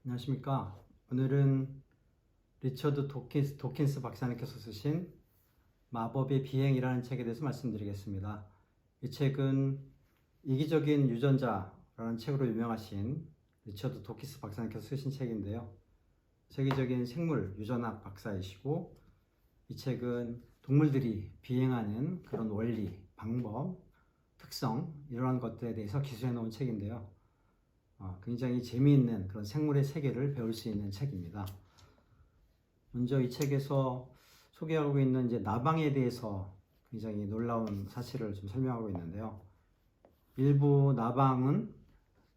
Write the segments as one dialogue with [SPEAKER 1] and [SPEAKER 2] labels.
[SPEAKER 1] 안녕하십니까. 오늘은 리처드 도킨스 박사님께서 쓰신 마법의 비행이라는 책에 대해서 말씀드리겠습니다. 이 책은 이기적인 유전자라는 책으로 유명하신 리처드 도킨스 박사님께서 쓰신 책인데요. 세계적인 생물 유전학 박사이시고, 이 책은 동물들이 비행하는 그런 원리, 방법, 특성 이러한 것들에 대해서 기술해 놓은 책인데요. 굉장히 재미있는 그런 생물의 세계를 배울 수 있는 책입니다. 먼저 이 책에서 소개하고 있는 이제 나방에 대해서 굉장히 놀라운 사실을 좀 설명하고 있는데요. 일부 나방은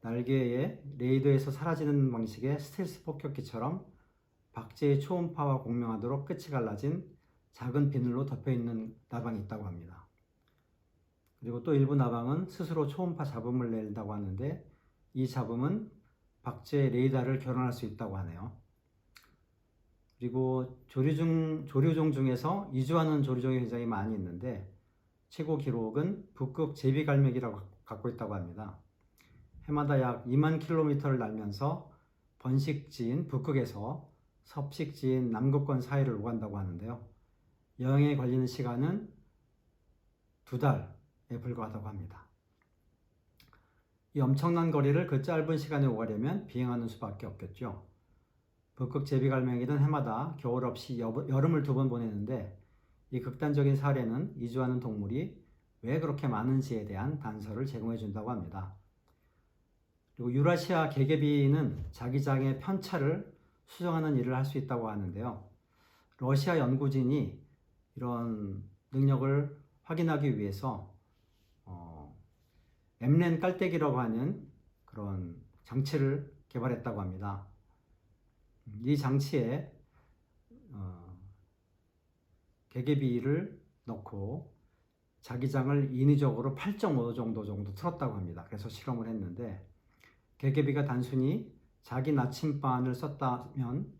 [SPEAKER 1] 날개에 레이더에서 사라지는 방식의 스텔스 폭격기처럼 박제의 초음파와 공명하도록 끝이 갈라진 작은 비늘로 덮여있는 나방이 있다고 합니다. 그리고 또 일부 나방은 스스로 초음파 잡음을 낸다고 하는데, 이 잡음은 박제 레이더를 결혼할 수 있다고 하네요. 그리고 조류종 중에서 이주하는 조류종이 굉장히 많이 있는데, 최고 기록은 북극 제비갈매기라고 갖고 있다고 합니다. 해마다 약 2만 킬로미터를 날면서 번식지인 북극에서 섭식지인 남극권 사이를 오간다고 하는데요. 여행에 걸리는 시간은 2달에 불과하다고 합니다. 이 엄청난 거리를 그 짧은 시간에 오가려면 비행하는 수밖에 없겠죠. 북극 제비갈매기는 해마다 겨울 없이 여름을 2번 보내는데, 이 극단적인 사례는 이주하는 동물이 왜 그렇게 많은지에 대한 단서를 제공해 준다고 합니다. 그리고 유라시아 개개비는 자기장의 편차를 수정하는 일을 할 수 있다고 하는데요. 러시아 연구진이 이런 능력을 확인하기 위해서 엠렌 깔때기라고 하는 그런 장치를 개발했다고 합니다. 이 장치에 개개비를 넣고 자기장을 인위적으로 8.5도 정도 틀었다고 합니다. 그래서 실험을 했는데, 개개비가 단순히 자기 나침반을 썼다면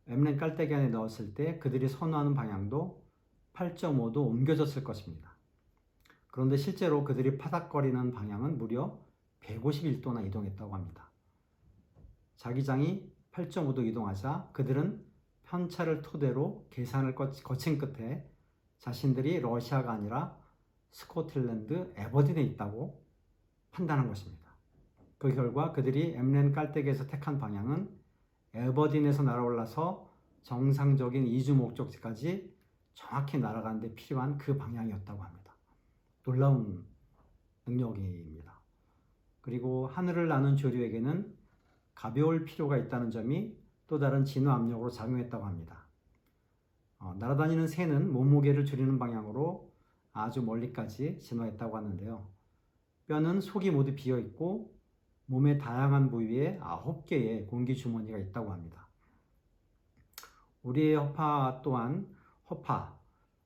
[SPEAKER 1] 엠렌 깔때기 안에 넣었을 때 그들이 선호하는 방향도 8.5도 옮겨졌을 것입니다. 그런데 실제로 그들이 파닥거리는 방향은 무려 151도나 이동했다고 합니다. 자기장이 8.5도 이동하자 그들은 편차를 토대로 계산을 거친 끝에 자신들이 러시아가 아니라 스코틀랜드 에버딘에 있다고 판단한 것입니다. 그 결과 그들이 엠렌 깔때기에서 택한 방향은 에버딘에서 날아올라서 정상적인 이주 목적지까지 정확히 날아가는 데 필요한 그 방향이었다고 합니다. 놀라운 능력입니다. 그리고 하늘을 나는 조류에게는 가벼울 필요가 있다는 점이 또 다른 진화 압력으로 작용했다고 합니다. 날아다니는 새는 몸무게를 줄이는 방향으로 아주 멀리까지 진화했다고 하는데요. 뼈는 속이 모두 비어 있고 몸의 다양한 부위에 9개의 공기 주머니가 있다고 합니다. 우리의 허파 또한 허파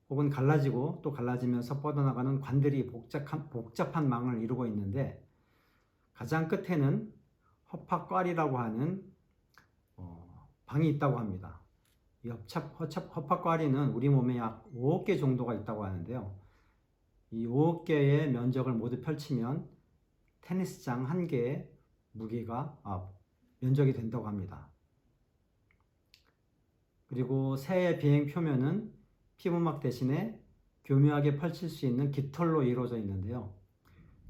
[SPEAKER 1] 혹은 갈라지고 또 갈라지면서 뻗어나가는 관들이 복잡한 망을 이루고 있는데, 가장 끝에는 허파꽈리라고 하는 방이 있다고 합니다. 이 허파꽈리는 우리 몸에 약 5억 개 정도가 있다고 하는데요. 이 5억 개의 면적을 모두 펼치면 테니스장 1개의 면적이 된다고 합니다. 그리고 새의 비행 표면은 피부막 대신에 교묘하게 펼칠 수 있는 깃털로 이루어져 있는데요.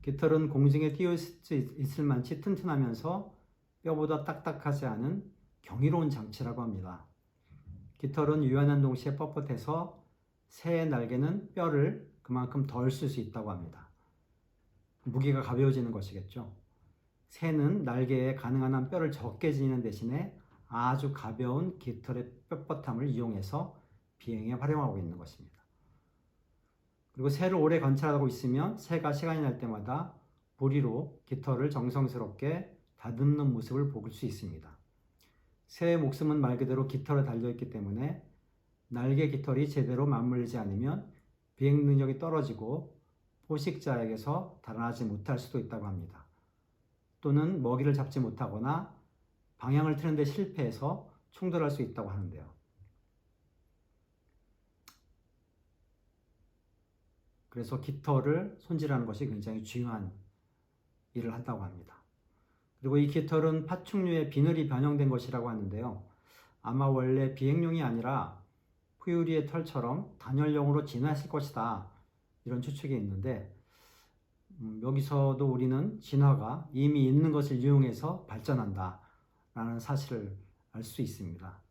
[SPEAKER 1] 깃털은 공중에 띄어 있을 만치 튼튼하면서 뼈보다 딱딱하지 않은 경이로운 장치라고 합니다. 깃털은 유연한 동시에 뻣뻣해서 새의 날개는 뼈를 그만큼 덜 쓸 수 있다고 합니다. 무게가 가벼워지는 것이겠죠. 새는 날개에 가능한 한 뼈를 적게 지니는 대신에 아주 가벼운 깃털의 뻣뻣함을 이용해서 비행에 활용하고 있는 것입니다. 그리고 새를 오래 관찰하고 있으면 새가 시간이 날 때마다 부리로 깃털을 정성스럽게 다듬는 모습을 볼 수 있습니다. 새의 목숨은 말 그대로 깃털에 달려있기 때문에 날개 깃털이 제대로 맞물리지 않으면 비행 능력이 떨어지고 포식자에게서 달아나지 못할 수도 있다고 합니다. 또는 먹이를 잡지 못하거나 방향을 트는 데 실패해서 충돌할 수 있다고 하는데요. 그래서 깃털을 손질하는 것이 굉장히 중요한 일을 한다고 합니다. 그리고 이 깃털은 파충류의 비늘이 변형된 것이라고 하는데요. 아마 원래 비행용이 아니라 포유류의 털처럼 단열용으로 진화했을 것이다. 이런 추측이 있는데 여기서도 우리는 진화가 이미 있는 것을 이용해서 발전한다 라는 사실을 알 수 있습니다.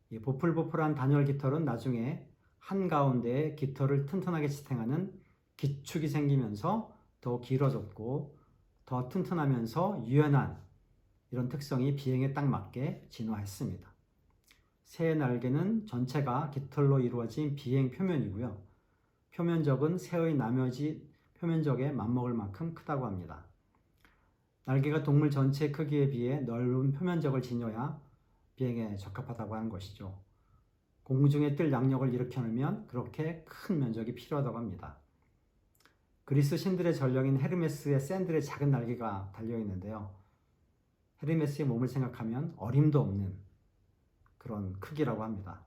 [SPEAKER 1] 이 보풀보풀한 단열 깃털은 나중에 한가운데에 깃털을 튼튼하게 지탱하는 기축이 생기면서 더 길어졌고 더 튼튼하면서 유연한 이런 특성이 비행에 딱 맞게 진화했습니다. 새의 날개는 전체가 깃털로 이루어진 비행 표면이고요. 표면적은 새의 나머지 표면적에 맞먹을 만큼 크다고 합니다. 날개가 동물 전체 크기에 비해 넓은 표면적을 지녀야 비행에 적합하다고 하는 것이죠. 공중에 뜰 양력을 일으켜내면 그렇게 큰 면적이 필요하다고 합니다. 그리스 신들의 전령인 헤르메스의 샌들의 작은 날개가 달려있는데요. 헤르메스의 몸을 생각하면 어림도 없는 그런 크기라고 합니다.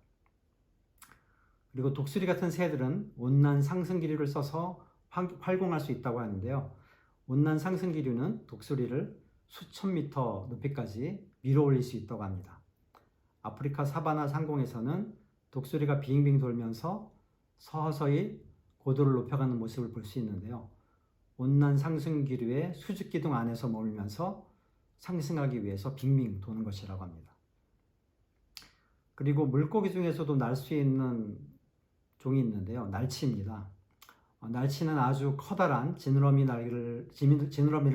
[SPEAKER 1] 그리고 독수리 같은 새들은 온난 상승기류를 써서 활공할 수 있다고 하는데요. 온난 상승기류는 독수리를 수천 미터 높이까지 밀어 올릴 수 있다고 합니다. 아프리카 사바나 상공에서는 독수리가 빙빙 돌면서 서서히 고도를 높여가는 모습을 볼 수 있는데요. 온난 상승기류의 수직기둥 안에서 머물면서 상승하기 위해서 빙빙 도는 것이라고 합니다. 그리고 물고기 중에서도 날 수 있는 종이 있는데요. 날치입니다. 날치는 아주 커다란 지느러미를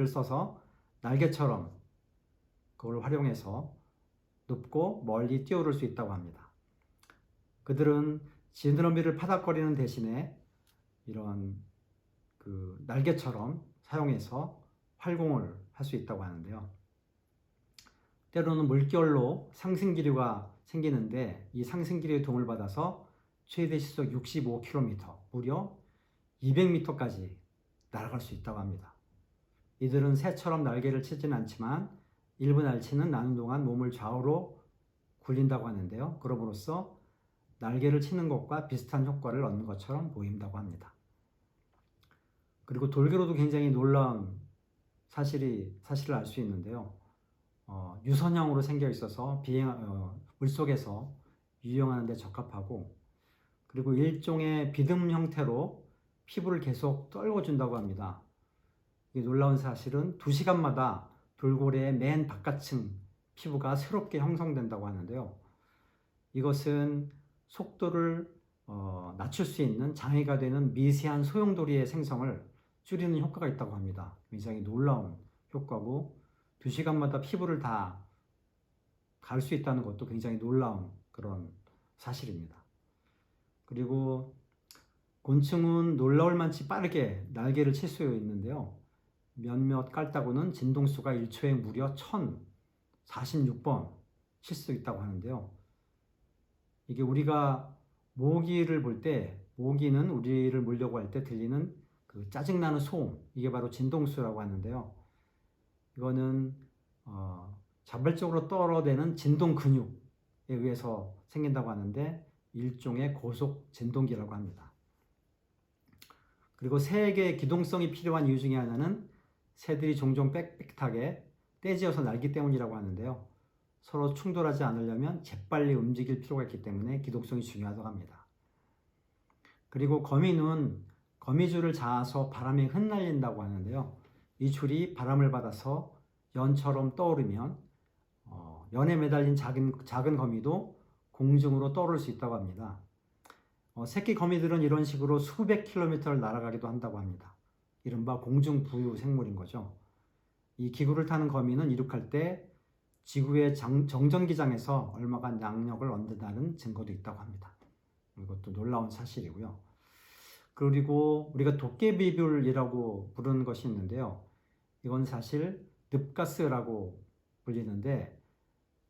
[SPEAKER 1] 써서 날개처럼 그걸 활용해서 높고 멀리 뛰어오를 수 있다고 합니다. 그들은 지느러미를 파닥거리는 대신에 이런 날개처럼 사용해서 활공을 할 수 있다고 하는데요. 때로는 물결로 상승기류가 생기는데 이 상승기류의 도움을 받아서 최대 시속 65km, 무려 200m까지 날아갈 수 있다고 합니다. 이들은 새처럼 날개를 치지는 않지만 일부 날치는 나는 동안 몸을 좌우로 굴린다고 하는데요. 그럼으로써 날개를 치는 것과 비슷한 효과를 얻는 것처럼 보인다고 합니다. 그리고 돌개로도 굉장히 놀라운 사실을 알 수 있는데요. 유선형으로 생겨 있어서 물속에서 유영하는 데 적합하고 그리고 일종의 비듬 형태로 피부를 계속 떨궈준다고 합니다. 이 놀라운 사실은 2시간마다 돌고래의 맨 바깥층 피부가 새롭게 형성된다고 하는데요. 이것은 속도를 낮출 수 있는 장애가 되는 미세한 소용돌이의 생성을 줄이는 효과가 있다고 합니다. 굉장히 놀라운 효과고 2시간마다 피부를 다 갈 수 있다는 것도 굉장히 놀라운 그런 사실입니다. 그리고 곤충은 놀라울 만치 빠르게 날개를 칠 수 있는데요. 몇몇 깔따구는 진동수가 1초에 무려 1046번 칠 수 있다고 하는데요. 이게 우리가 모기를 볼 때, 모기는 우리를 물려고 할 때 들리는 그 짜증나는 소음, 이게 바로 진동수라고 하는데요. 이거는 자발적으로 떨어대는 진동 근육에 의해서 생긴다고 하는데 일종의 고속 진동기라고 합니다. 그리고 새에게 기동성이 필요한 이유 중에 하나는 새들이 종종 빽빽하게 떼지어서 날기 때문이라고 하는데요. 서로 충돌하지 않으려면 재빨리 움직일 필요가 있기 때문에 기동성이 중요하다고 합니다. 그리고 거미는 거미줄을 자아서 바람에 흩날린다고 하는데요. 이 줄이 바람을 받아서 연처럼 떠오르면 연에 매달린 작은 거미도 공중으로 떠오를 수 있다고 합니다. 새끼 거미들은 이런 식으로 수백 킬로미터를 날아가기도 한다고 합니다. 이른바 공중부유 생물인 거죠. 이 기구를 타는 거미는 이륙할 때 지구의 정전기장에서 얼마간 양력을 얻는다는 증거도 있다고 합니다. 이것도 놀라운 사실이고요. 그리고 우리가 도깨비불이라고 부르는 것이 있는데요. 이건 사실 늪가스라고 불리는데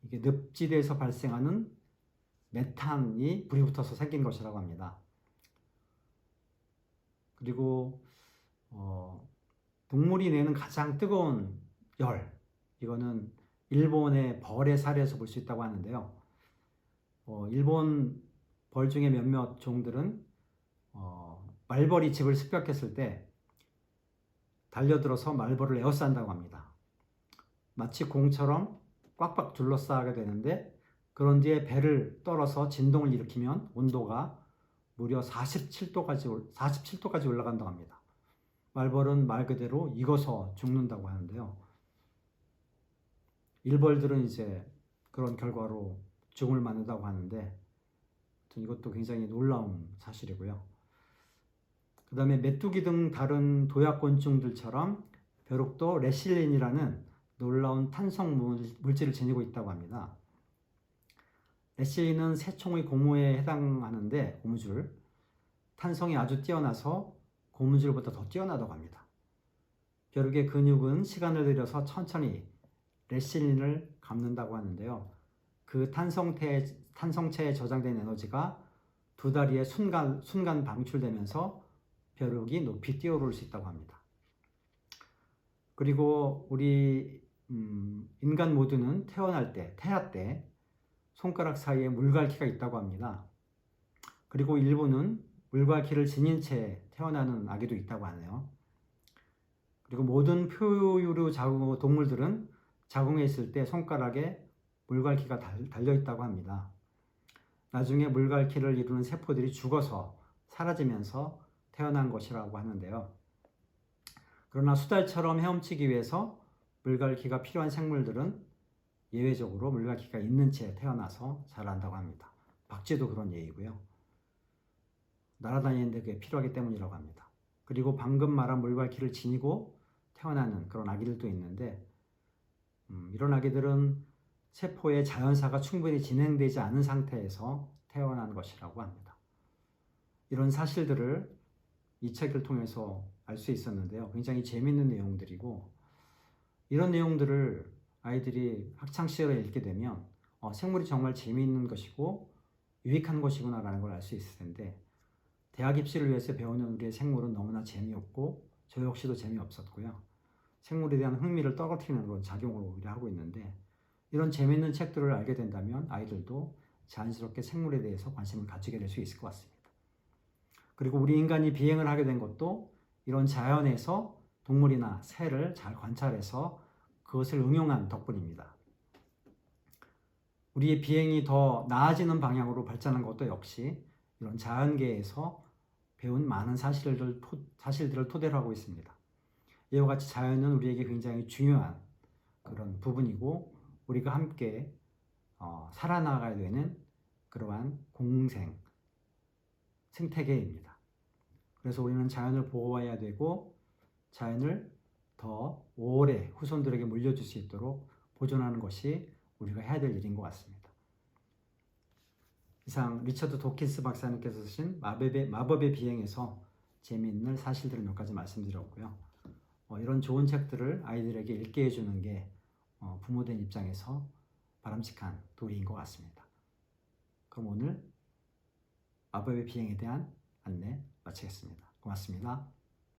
[SPEAKER 1] 이게 늪지대에서 발생하는 메탄이 불이 붙어서 생긴 것이라고 합니다. 그리고 동물이 내는 가장 뜨거운 열, 이거는 일본의 벌의 사례에서 볼 수 있다고 하는데요. 일본 벌 중에 몇몇 종들은 말벌이 집을 습격했을 때 달려들어서 말벌을 에워싼다고 합니다. 마치 공처럼 꽉꽉 둘러싸게 되는데 그런 뒤에 배를 떨어서 진동을 일으키면 온도가 무려 47도까지 올라간다고 합니다. 말벌은 말 그대로 익어서 죽는다고 하는데요. 일벌들은 이제 그런 결과로 죽음을 맞는다고 하는데 이것도 굉장히 놀라운 사실이고요. 그 다음에 메뚜기 등 다른 도약곤충들처럼 벼룩도 레실린이라는 놀라운 탄성 물질을 지니고 있다고 합니다. 레실린은 새총의 고무에 해당하는데 고무줄, 탄성이 아주 뛰어나서 고무줄보다 더 뛰어나다고 합니다. 벼룩의 근육은 시간을 들여서 천천히 레실린을 감는다고 하는데요. 그 탄성체에 저장된 에너지가 두 다리에 순간 방출되면서 벼룩이 높이 뛰어오를 수 있다고 합니다. 그리고 우리 인간 모두는 태어날 때, 태아 때 손가락 사이에 물갈퀴가 있다고 합니다. 그리고 일부는 물갈퀴를 지닌 채 태어나는 아기도 있다고 하네요. 그리고 모든 포유류 동물들은 자궁에 있을 때 손가락에 물갈퀴가 달려있다고 합니다. 나중에 물갈퀴를 이루는 세포들이 죽어서 사라지면서 태어난 것이라고 하는데요. 그러나 수달처럼 헤엄치기 위해서 물갈퀴가 필요한 생물들은 예외적으로 물갈퀴가 있는 채 태어나서 자란다고 합니다. 박쥐도 그런 예이고요. 날아다니는데 그게 필요하기 때문이라고 합니다. 그리고 방금 말한 물갈퀴를 지니고 태어나는 그런 아기들도 있는데 이런 아기들은 세포의 자연사가 충분히 진행되지 않은 상태에서 태어난 것이라고 합니다. 이런 사실들을 이 책을 통해서 알 수 있었는데요. 굉장히 재미있는 내용들이고 이런 내용들을 아이들이 학창시절에 읽게 되면 생물이 정말 재미있는 것이고 유익한 것이구나 라는 걸 알 수 있을 텐데 대학 입시를 위해서 배우는 우리의 생물은 너무나 재미없고 저 역시도 재미없었고요. 생물에 대한 흥미를 떨어뜨리는 그런 작용을 오히려 하고 있는데 이런 재미있는 책들을 알게 된다면 아이들도 자연스럽게 생물에 대해서 관심을 가지게 될 수 있을 것 같습니다. 그리고 우리 인간이 비행을 하게 된 것도 이런 자연에서 동물이나 새를 잘 관찰해서 그것을 응용한 덕분입니다. 우리의 비행이 더 나아지는 방향으로 발전한 것도 역시 이런 자연계에서 배운 많은 사실들을 토대로 하고 있습니다. 이와 같이 자연은 우리에게 굉장히 중요한 그런 부분이고 우리가 함께 살아나가야 되는 그러한 공생, 생태계입니다. 그래서 우리는 자연을 보호해야 되고 자연을 더 오래 후손들에게 물려줄 수 있도록 보존하는 것이 우리가 해야 될 일인 것 같습니다. 이상 리처드 도킨스 박사님께서 쓰신 마법의 비행에서 재미있는 사실들을 몇 가지 말씀드렸고요. 이런 좋은 책들을 아이들에게 읽게 해주는 게 부모된 입장에서 바람직한 도리인 것 같습니다. 그럼 오늘 마법의 비행에 대한 안내 마치겠습니다. 고맙습니다.